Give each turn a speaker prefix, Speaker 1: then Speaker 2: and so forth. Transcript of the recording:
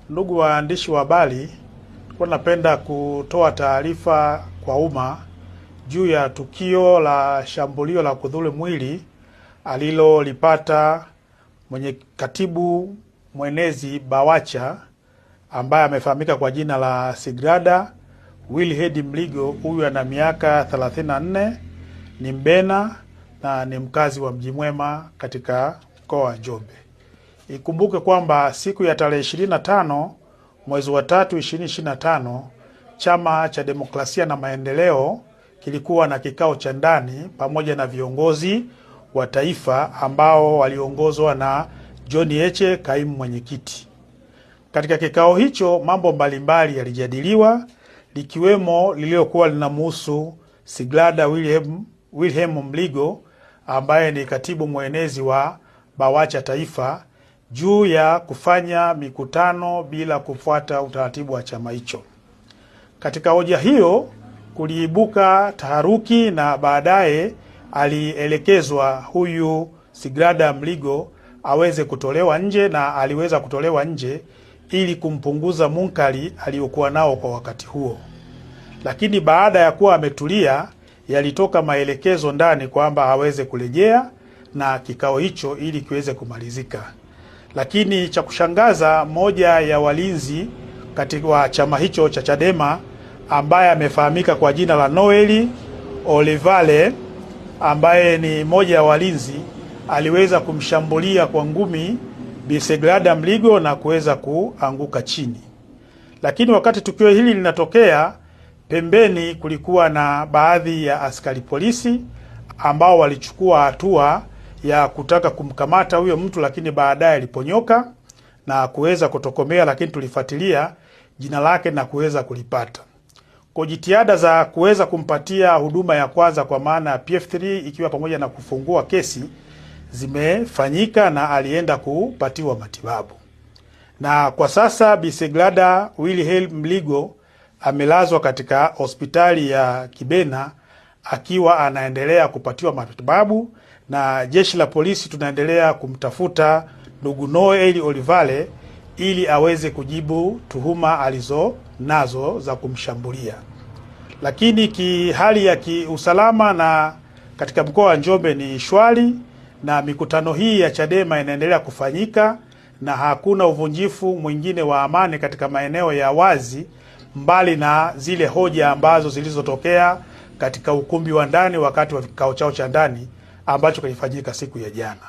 Speaker 1: Ndugu waandishi wa habari, napenda kutoa taarifa kwa umma juu ya tukio la shambulio la kudhuru mwili alilolipata katibu mwenezi BAWACHA ambaye amefahamika kwa jina la Sigrada Wilherd Mligo. Huyu ana miaka 34, ni Mbena na ni mkazi wa Mji Mwema katika mkoa wa Njombe. Ikumbuke kwamba siku ya tarehe 25 mwezi wa 3 2025, Chama cha Demokrasia na Maendeleo kilikuwa na kikao cha ndani pamoja na viongozi wa taifa ambao waliongozwa na John Heche, kaimu mwenyekiti. Katika kikao hicho mambo mbalimbali yalijadiliwa, likiwemo lililokuwa linamhusu Sigrada Wilherd Mligo ambaye ni katibu mwenezi wa BAWACHA taifa, juu ya kufanya mikutano bila kufuata utaratibu wa chama hicho. Katika hoja hiyo kuliibuka taharuki na baadaye alielekezwa huyu Sigrada Mligo aweze kutolewa nje, na aliweza kutolewa nje ili kumpunguza munkari aliyokuwa nao kwa wakati huo. Lakini baada ya kuwa ametulia, yalitoka maelekezo ndani kwamba aweze kurejea na kikao hicho ili kiweze kumalizika. Lakini cha kushangaza, moja ya walinzi katika chama hicho cha Chadema ambaye amefahamika kwa jina la Noel Olivale, ambaye ni moja ya walinzi, aliweza kumshambulia kwa ngumi Bi Sigrada Mligo na kuweza kuanguka chini. Lakini wakati tukio hili linatokea, pembeni kulikuwa na baadhi ya askari polisi ambao walichukua hatua ya kutaka kumkamata huyo mtu, lakini baadaye aliponyoka na kuweza kutokomea, lakini tulifuatilia jina lake na kuweza kulipata. Kwa jitihada za kuweza kumpatia huduma ya kwanza kwa maana ya PF3 ikiwa pamoja na kufungua kesi zimefanyika na alienda kupatiwa matibabu. Na kwa sasa Bi Sigrada Wilherd Mligo amelazwa katika hospitali ya Kibena akiwa anaendelea kupatiwa matibabu, na jeshi la polisi tunaendelea kumtafuta ndugu Noel Olivale ili aweze kujibu tuhuma alizonazo za kumshambulia. Lakini hali ya kiusalama na katika mkoa wa Njombe ni shwari, na mikutano hii ya Chadema inaendelea kufanyika na hakuna uvunjifu mwingine wa amani katika maeneo ya wazi, mbali na zile hoja ambazo zilizotokea katika ukumbi wa ndani wakati wa kikao chao cha ndani ambacho kilifanyika siku ya jana.